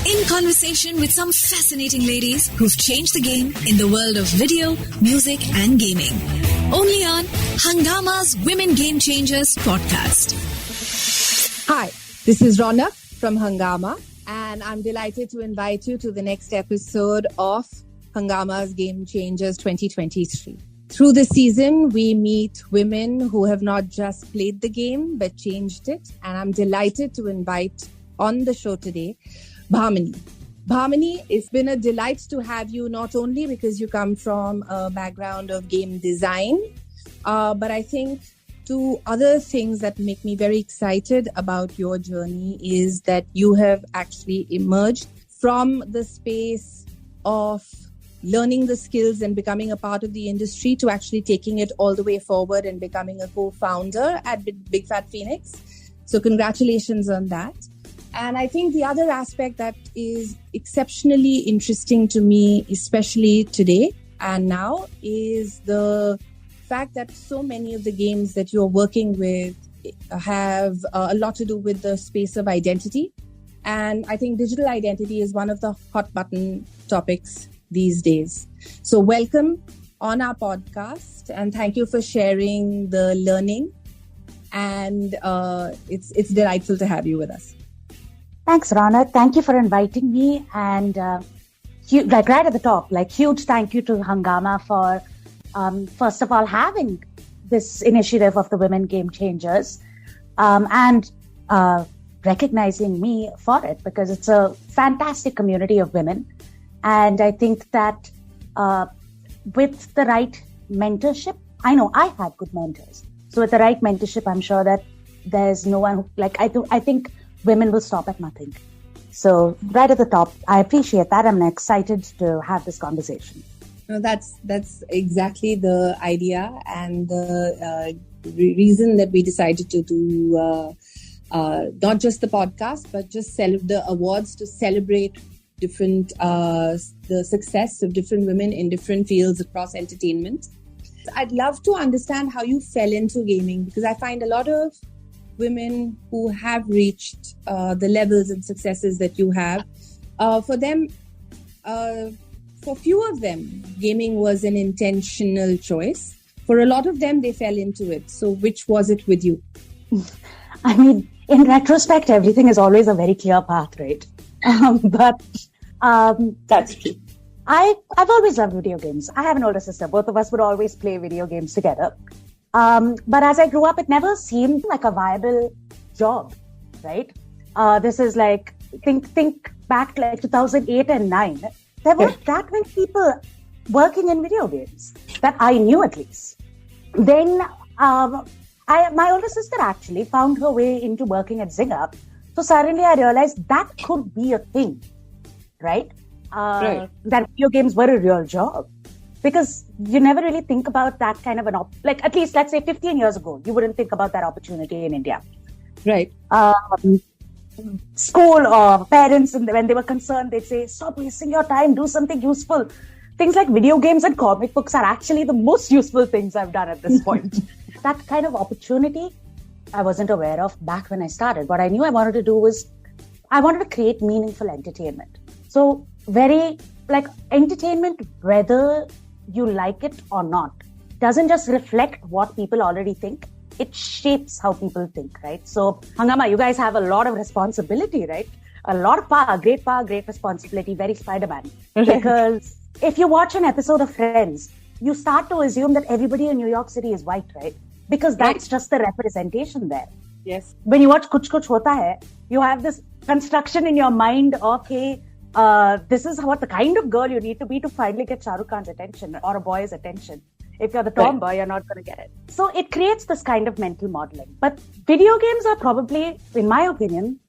In conversation with some fascinating ladies who've changed the game in the world of video, music and gaming. Only on Hungama's Women Game Changers podcast. Hi, this is Ronak from Hungama, and I'm delighted to invite you to the next episode of Hungama's Game Changers 2023. Through this season, we meet women who have not just played the game, but changed it. And I'm delighted to invite on the show today, Bhamini. Bhamini, it's been a delight to have you, not only because you come from a background of game design, but I think two other things that make me very excited about your journey is that you have actually emerged from the space of learning the skills and becoming a part of the industry to actually taking it all the way forward and becoming a co-founder at Big Fat Phoenix. So congratulations on that. And I think the other aspect that is exceptionally interesting to me, especially today and now, is the fact that so many of the games that you're working with have a lot to do with the space of identity. And I think digital identity is one of the hot button topics these days. So welcome on our podcast, and thank you for sharing the learning. And it's delightful to have you with us. Thanks, Rana. Thank you for inviting me. And right at the top, huge thank you to Hungama for, first of all, having this initiative of the Women Game Changers and recognizing me for it, because it's a fantastic community of women. And I think that with the right mentorship, I know I had good mentors. So with the right mentorship, I'm sure that there's no one who, I think women will stop at nothing. So right at the top, I appreciate that. I'm excited to have this conversation. No, that's exactly the idea and the reason that we decided to do not just the podcast, but just the awards to celebrate different the success of different women in different fields across entertainment. I'd love to understand how you fell into gaming, because I find a lot of women who have reached the levels and successes that you have, for few of them, gaming was an intentional choice. For a lot of them, they fell into it. So which was it with you? I mean, in retrospect, everything is always a very clear path, right? But that's true. I've always loved video games. I have an older sister. Both of us would always play video games together. But as I grew up, it never seemed like a viable job, right? This is think back to 2008 and 9. There weren't that many people working in video games that I knew, at least. Then my older sister actually found her way into working at Zynga. So suddenly I realized that could be a thing, right? That video games were a real job. Because you never really think about that kind of at least let's say 15 years ago, you wouldn't think about that opportunity in India. Right. School or parents, when they were concerned, they'd say, stop wasting your time, do something useful. Things like video games and comic books are actually the most useful things I've done at this point. That kind of opportunity I wasn't aware of back when I started. What I knew I wanted to do was I wanted to create meaningful entertainment. So entertainment, whether you like it or not, doesn't just reflect what people already think. It shapes how people think, right? So, Hungama, you guys have a lot of responsibility, right? A lot of power, great responsibility, very Spider-Man. Because if you watch an episode of Friends, you start to assume that everybody in New York City is white, right? Because that's just the representation there. Yes. When you watch Kuch Kuch Hota Hai, you have this construction in your mind of, hey, this is what the kind of girl you need to be to finally get Shah Rukh Khan's attention or a boy's attention. If you're the tomboy, you're not going to get it. So it creates this kind of mental modeling. But video games are probably, in my opinion,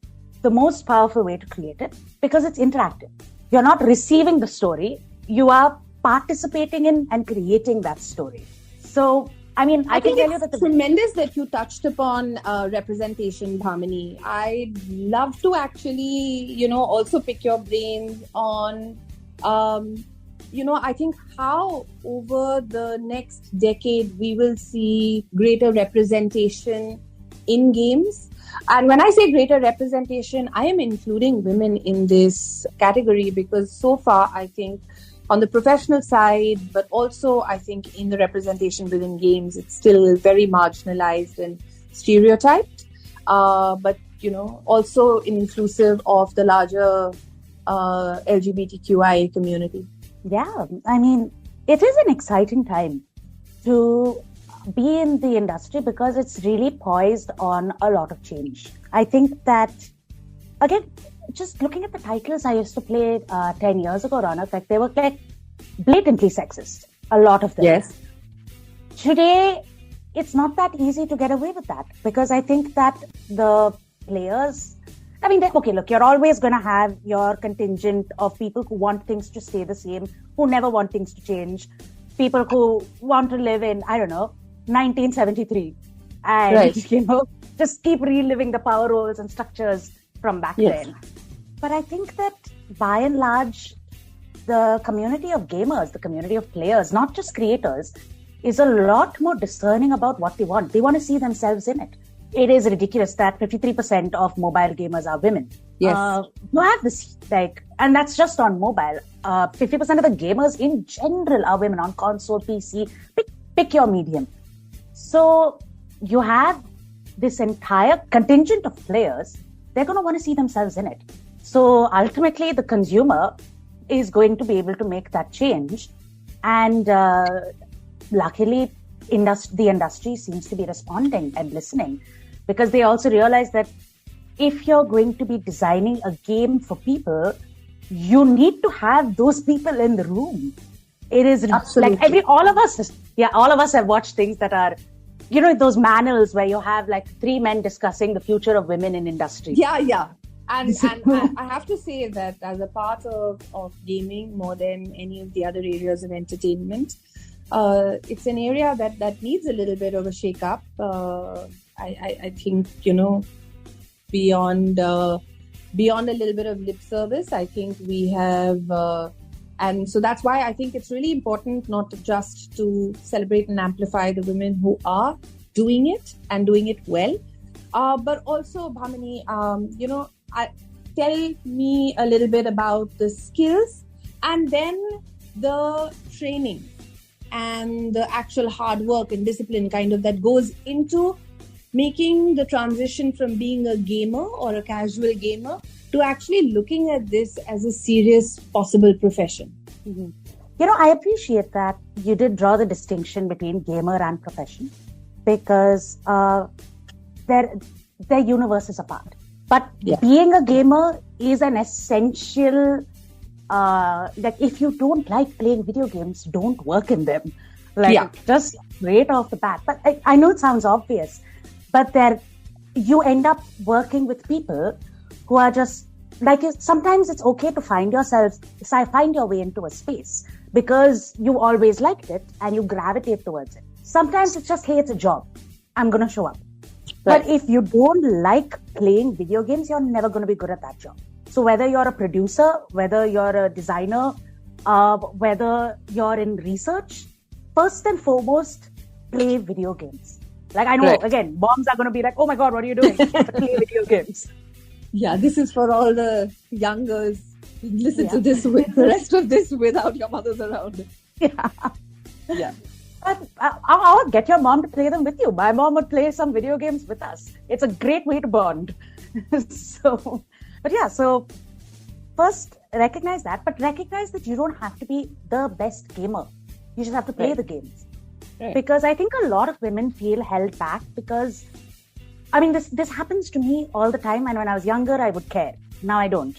the most powerful way to create it, because it's interactive. You're not receiving the story. You are participating in and creating that story. So, I can tell you that it's tremendous that you touched upon representation, Bhamini. I'd love to actually, also pick your brains on, I think how over the next decade we will see greater representation in games. And when I say greater representation, I am including women in this category because so far, I think on the professional side, but also I think in the representation within games, it's still very marginalized and stereotyped. But, also inclusive of the larger LGBTQIA community. Yeah, I mean, it is an exciting time to be in the industry because it's really poised on a lot of change. I think that, again, just looking at the titles I used to play 10 years ago, Ronak, like they were like blatantly sexist, a lot of them. Yes. Today, it's not that easy to get away with that because I think that the players, look, you're always going to have your contingent of people who want things to stay the same, who never want things to change, people who want to live in, 1973 and, right. Just keep reliving the power roles and structures from back then. But I think that by and large, the community of gamers, the community of players, not just creators, is a lot more discerning about what they want. They want to see themselves in it. It is ridiculous that 53% of mobile gamers are women. Yes. You have this, and that's just on mobile. 50% of the gamers in general are women on console, PC, pick your medium. So you have this entire contingent of players, they're going to want to see themselves in it. So ultimately, the consumer is going to be able to make that change. And luckily, the industry seems to be responding and listening because they also realize that if you're going to be designing a game for people, you need to have those people in the room. It is absolutely like all of us have watched things that are, those manuals where you have like 3 men discussing the future of women in industry. Yeah. And I have to say that as a part of gaming, more than any of the other areas of entertainment, it's an area that needs a little bit of a shake-up. I think, beyond a little bit of lip service, I think we have... and so that's why I think it's really important not just to celebrate and amplify the women who are doing it and doing it well, but also, Bhamini, tell me a little bit about the skills and then the training and the actual hard work and discipline kind of that goes into making the transition from being a gamer or a casual gamer to actually looking at this as a serious possible profession. Mm-hmm. I appreciate that you did draw the distinction between gamer and profession because their universes apart. But being a gamer is an essential, if you don't like playing video games, don't work in them. Just straight off the bat. But I know it sounds obvious, but you end up working with people who are just, sometimes it's okay to find your way into a space because you always liked it and you gravitate towards it. Sometimes it's just, hey, it's a job. I'm going to show up. Right. But if you don't like playing video games, you're never going to be good at that job. So whether you're a producer, whether you're a designer, whether you're in research, first and foremost, play video games. I know, again, moms are going to be like, oh my God, what are you doing? Play video games. Yeah, this is for all the young girls. Listen to this with the rest of this without your mothers around. Yeah. But I would get your mom to play them with you. My mom would play some video games with us. It's a great way to bond. So first recognize that, but recognize that you don't have to be the best gamer. You just have to play the games. Right. Because I think a lot of women feel held back because, this happens to me all the time. And when I was younger, I would care. Now I don't.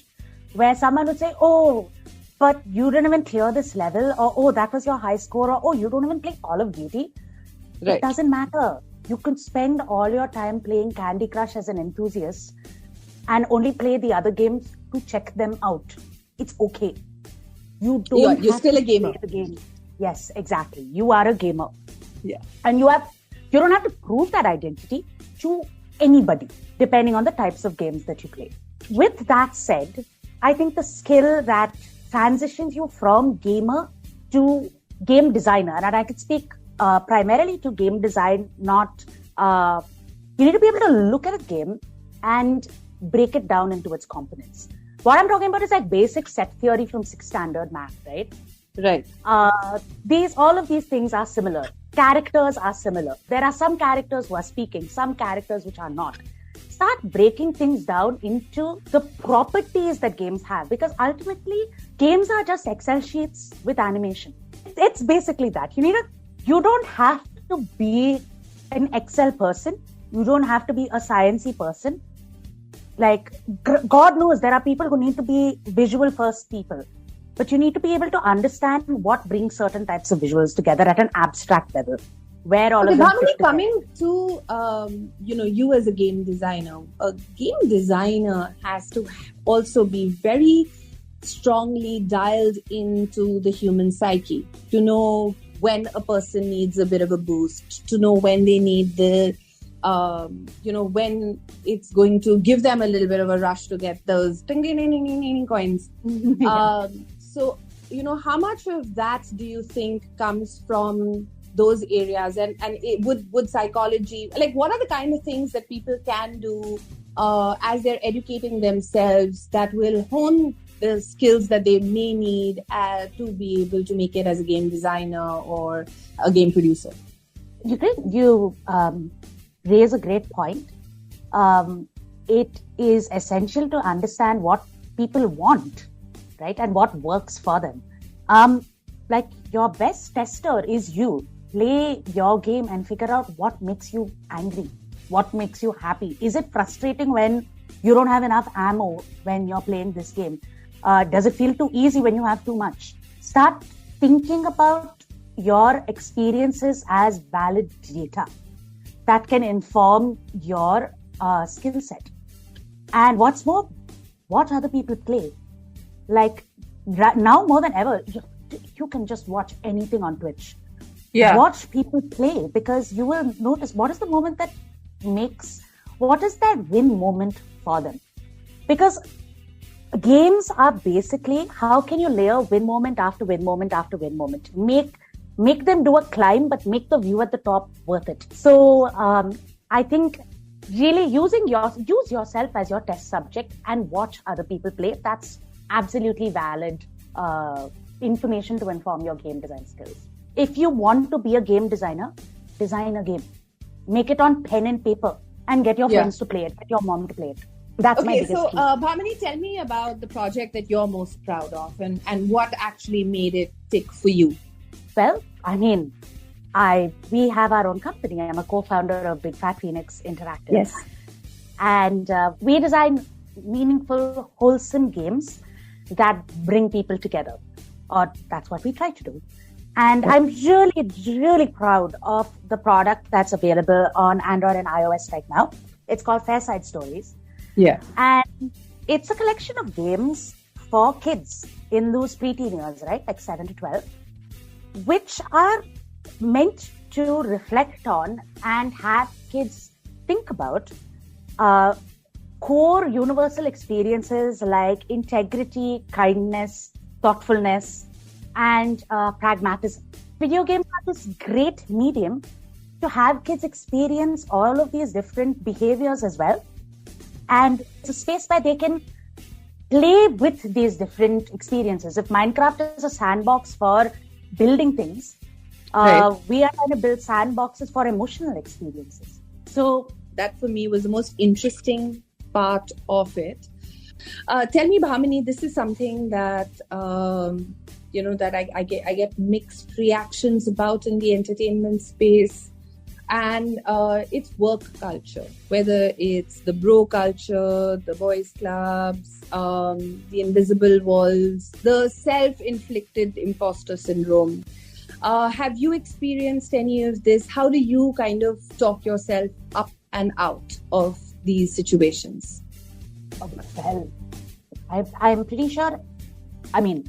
Where someone would say, oh, but you didn't even clear this level, or oh, that was your high score, or oh, you don't even play Call of Duty. Right. It doesn't matter. You could spend all your time playing Candy Crush as an enthusiast and only play the other games to check them out. It's okay. You're still a gamer. Play the game. Yes, exactly. You are a gamer. Yeah. And you don't have to prove that identity to anybody, depending on the types of games that you play. With that said, I think the skill that transitions you from gamer to game designer, and I could speak primarily to game design, not You need to be able to look at a game and break it down into its components. What I'm talking about is like basic set theory from 6th standard math, right? Right. All of these things are similar. Characters are similar. There are some characters who are speaking, some characters which are not. Start breaking things down into the properties that games have, because ultimately games are just Excel sheets with animation. It's basically that. You don't have to be an Excel person. You don't have to be a sciencey person. Like, God knows there are people who need to be visual first people. But you need to be able to understand what brings certain types of visuals together at an abstract level. Where all of them coming to you as a game designer has to also be very strongly dialed into the human psyche to know when a person needs a bit of a boost, to know when they need the when it's going to give them a little bit of a rush to get those coins. So how much of that do you think comes from those areas, and would psychology, like, what are the kind of things that people can do as they're educating themselves that will hone the skills that they may need to be able to make it as a game designer or a game producer? You raise a great point. It is essential to understand what people want, right, and what works for them. Like, your best tester is you. Play your game and figure out what makes you angry, what makes you happy. Is it frustrating when you don't have enough ammo when you're playing this game? Does it feel too easy when you have too much? Start thinking about your experiences as valid data that can inform your skill set. And what's more, watch other people play. Like, now more than ever, you can just watch anything on Twitch. Yeah. Watch people play, because you will notice what is the moment that what is that win moment for them? Because games are basically, how can you layer win moment after win moment after win moment? Make them do a climb, but make the view at the top worth it. So I think really use yourself as your test subject and watch other people play. That's absolutely valid information to inform your game design skills. If you want to be a game designer, design a game. Make it on pen and paper and get your friends to play it, get your mom to play it. That's my biggest key. Bhamini, tell me about the project that you're most proud of and what actually made it tick for you. Well, I mean, we have our own company. I'm a co-founder of Big Fat Phoenix Interactive. Yes. And we design meaningful, wholesome games that bring people together. Or that's what we try to do. And I'm really, really proud of the product that's available on Android and iOS right now. It's called Fairside Stories. Yeah. And it's a collection of games for kids in those preteen years, right? Like 7 to 12, which are meant to reflect on and have kids think about core universal experiences like integrity, kindness, thoughtfulness, and pragmatism. Video games are this great medium to have kids experience all of these different behaviors as well. And it's a space where they can play with these different experiences. If Minecraft is a sandbox for building things, we are trying to build sandboxes for emotional experiences. So that for me was the most interesting part of it. Tell me, Bhamini, this is something that that I get mixed reactions about in the entertainment space, and it's work culture, whether it's the bro culture, the boys clubs, the invisible walls, the self-inflicted imposter syndrome. Have you experienced any of this? How do you kind of talk yourself up and out of these situations? Well, I'm pretty sure, I mean,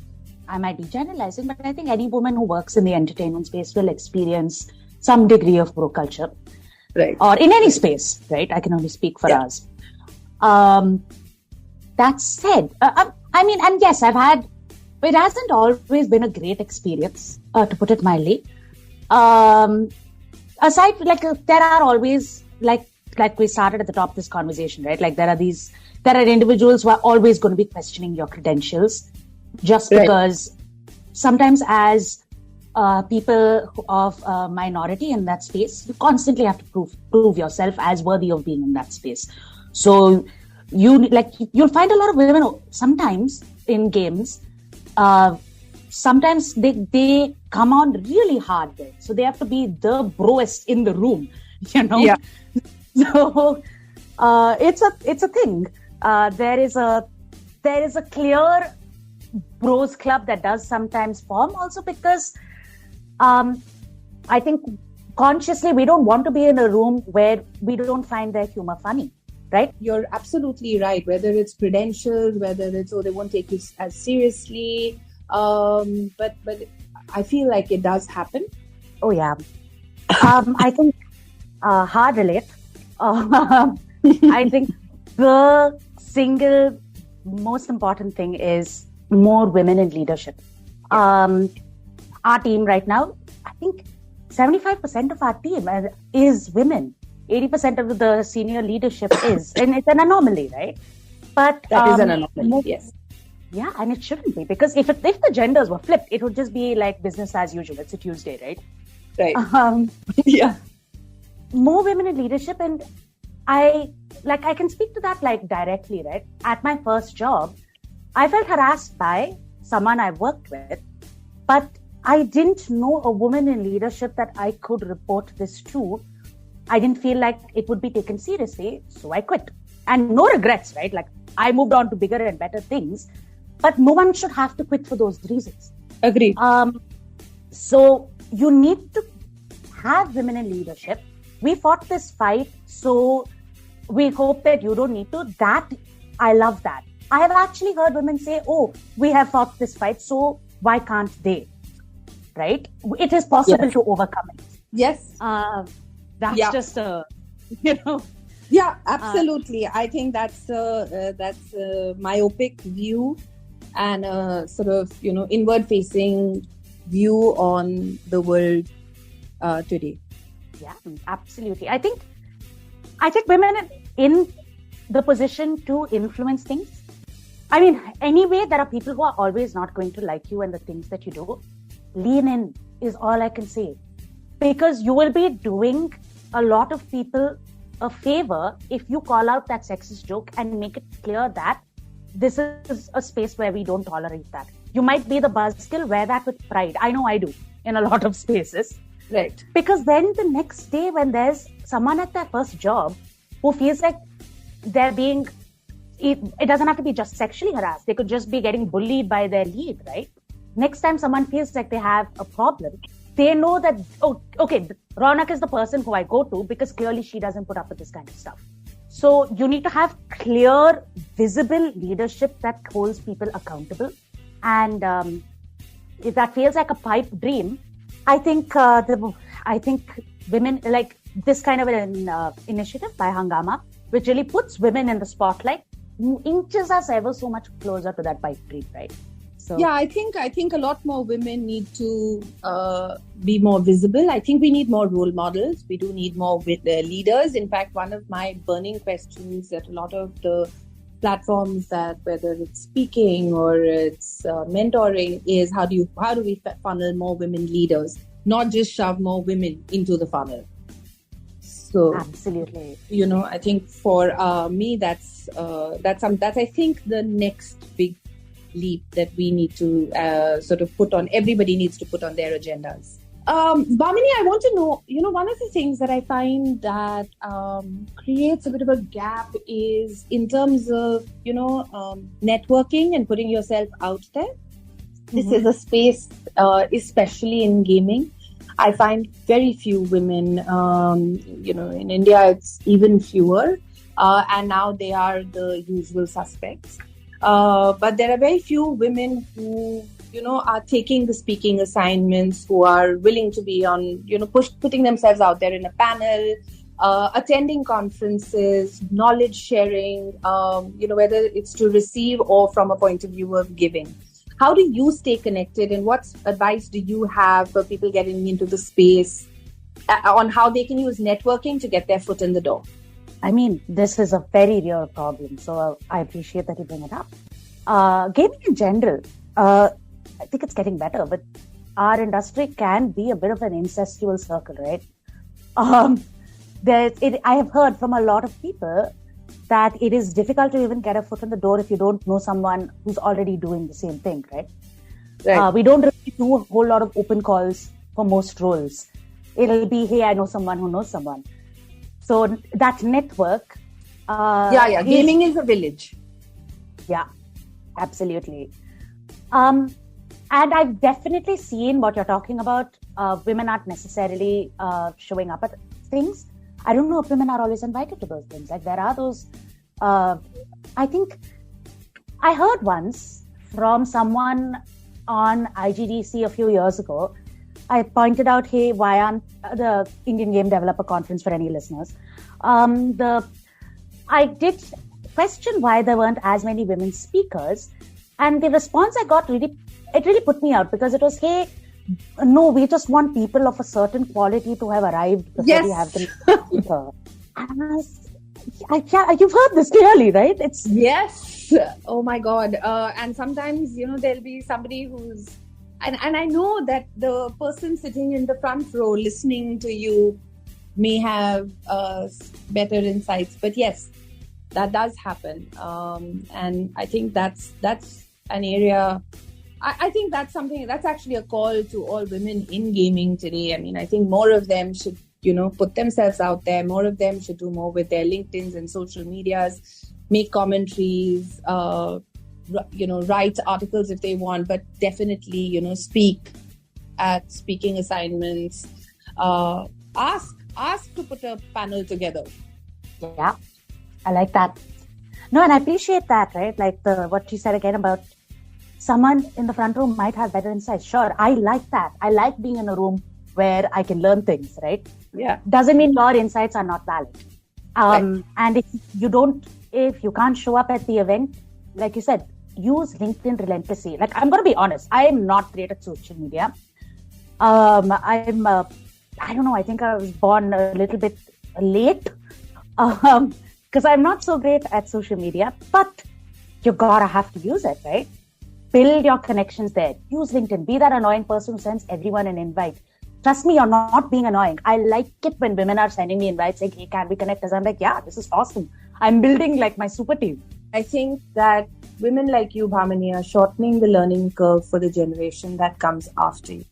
I might be generalizing, but I think any woman who works in the entertainment space will experience some degree of bro culture. Right. Or in any space, right? I can only speak for us. That said, I mean, and yes, it hasn't always been a great experience, to put it mildly. Aside, there are always, like we started at the top of this conversation, right? Like there are individuals who are always going to be questioning your credentials just because sometimes as people of minority in that space, you constantly have to prove yourself as worthy of being in that space. So you'll find a lot of women sometimes in games. Sometimes they come on really hard there, so they have to be the broest in the room, you know. Yeah. So it's a thing. There is a clear bros club that does sometimes form also because I think consciously we don't want to be in a room where we don't find their humor funny, right? You're absolutely right. Whether it's credentials, whether it's they won't take you as seriously, but I feel like it does happen. Oh yeah. I think hard relate. I think the single most important thing is more women in leadership. Our team right now, I think 75% of our team is women. 80% of the senior leadership is, and it's an anomaly, right? But that is an anomaly, yes. Yeah, and it shouldn't be, because if the genders were flipped, it would just be like business as usual. It's a Tuesday, right? Right. Yeah. More women in leadership, and I can speak to that like directly, right? At my first job, I felt harassed by someone I worked with, but I didn't know a woman in leadership that I could report this to. I didn't feel like it would be taken seriously, so I quit. And no regrets, right? Like I moved on to bigger and better things, but no one should have to quit for those reasons. Agreed. So you need to have women in leadership. We fought this fight, so we hope that you don't need to. That, I love that. I have actually heard women say, oh, we have fought this fight, so why can't they? Right? It is possible to overcome it. Yes. That's just a, Yeah, absolutely. I think that's a myopic view and a sort of, inward-facing view on the world today. Yeah, absolutely. I think women are in the position to influence things. I mean, anyway, there are people who are always not going to like you and the things that you do. Lean in is all I can say. Because you will be doing a lot of people a favor if you call out that sexist joke and make it clear that this is a space where we don't tolerate that. You might be the buzzkill, wear that with pride. I know I do in a lot of spaces. Right. Because then the next day when there's someone at their first job who feels like they're being, it doesn't have to be just sexually harassed. They could just be getting bullied by their lead, right? Next time someone feels like they have a problem, they know that, oh, okay, Ronak is the person who I go to because clearly she doesn't put up with this kind of stuff. So you need to have clear, visible leadership that holds people accountable. And if that feels like a pipe dream, I think women, like this kind of an initiative by Hungama, which really puts women in the spotlight, inches us ever so much closer to that pipe dream, right? So yeah, I think a lot more women need to be more visible. I think we need more role models. We do need more leaders. In fact, one of my burning questions that a lot of the platforms that, whether it's speaking or it's mentoring, is how do we funnel more women leaders, not just shove more women into the funnel. So absolutely, I think for me that's I think the next big leap that we need to sort of put on. Everybody needs to put on their agendas. Bhamini, I want to know, one of the things that I find that creates a bit of a gap is in terms of, networking and putting yourself out there. Mm-hmm. This is a space, especially in gaming. I find very few women, in India, it's even fewer. And now they are the usual suspects. But there are very few women who, are taking the speaking assignments, who are willing to be on, putting themselves out there in a panel, attending conferences, knowledge sharing, whether it's to receive or from a point of view of giving. How do you stay connected, and what advice do you have for people getting into the space on how they can use networking to get their foot in the door? I mean, this is a very real problem. So I appreciate that you bring it up. Gaming in general, I think it's getting better, but our industry can be a bit of an incestual circle, right? I have heard from a lot of people that it is difficult to even get a foot in the door if you don't know someone who's already doing the same thing, right? Right. We don't really do a whole lot of open calls for most roles. It'll be, hey, I know someone who knows someone. So that network. Gaming is a village. Yeah, absolutely. And I've definitely seen what you're talking about. Women aren't necessarily showing up at things. I don't know if women are always invited to those things. Like there are those, I think I heard once from someone on IGDC a few years ago. I pointed out, hey, why aren't the Indian Game Developer Conference for any listeners? I did question why there weren't as many women speakers. And the response I got really put me out because it was, hey, no, we just want people of a certain quality to have arrived before we have them. And you've heard this clearly, right? Yes. Oh my God. And sometimes, there'll be somebody who's, and I know that the person sitting in the front row listening to you may have better insights, but yes, that does happen. And I think that's an area. I think that's actually a call to all women in gaming today. I mean, I think more of them should, put themselves out there. More of them should do more with their LinkedIns and social medias, make commentaries, write articles if they want, but definitely, speak at speaking assignments. Ask to put a panel together. Yeah, I like that. No, and I appreciate that, right? Like what you said again about someone in the front room might have better insights. Sure, I like that. I like being in a room where I can learn things, right? Yeah. Doesn't mean your insights are not valid. Right. And if you can't show up at the event, like you said, use LinkedIn relentlessly. Like, I'm going to be honest, I am not great at social media. I don't know, I think I was born a little bit late because I'm not so great at social media, but you gotta have to use it, right? Build your connections there. Use LinkedIn. Be that annoying person who sends everyone an invite. Trust me, you're not being annoying. I like it when women are sending me invites saying, hey, can we connect? As I'm like, yeah, this is awesome. I'm building like my super team. I think that women like you, Bhamini, are shortening the learning curve for the generation that comes after you.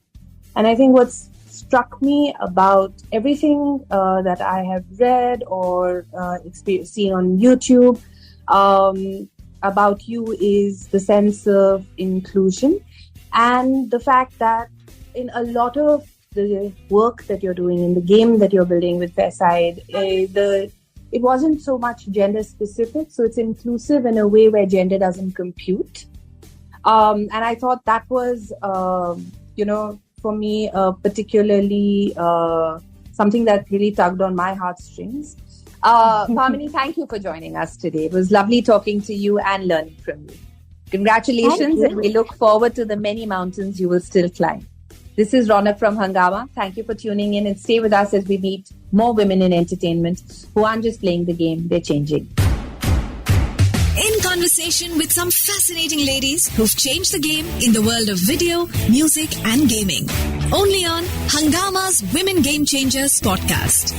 And I think what's struck me about everything that I have read or seen on YouTube about you is the sense of inclusion and the fact that in a lot of the work that you're doing in the game that you're building with Fairside, it wasn't so much gender specific, so it's inclusive in a way where gender doesn't compute. And I thought that was, for me, particularly something that really tugged on my heartstrings. Bhamini, thank you for joining us today. It was lovely talking to you and learning from you. Congratulations, and we look forward to the many mountains you will still climb. This is Ronak from Hungama. Thank you for tuning in and stay with us as we meet more women in entertainment who aren't just playing the game, they're changing. In conversation with some fascinating ladies who've changed the game in the world of video, music and gaming. Only on Hungama's Women Game Changers podcast.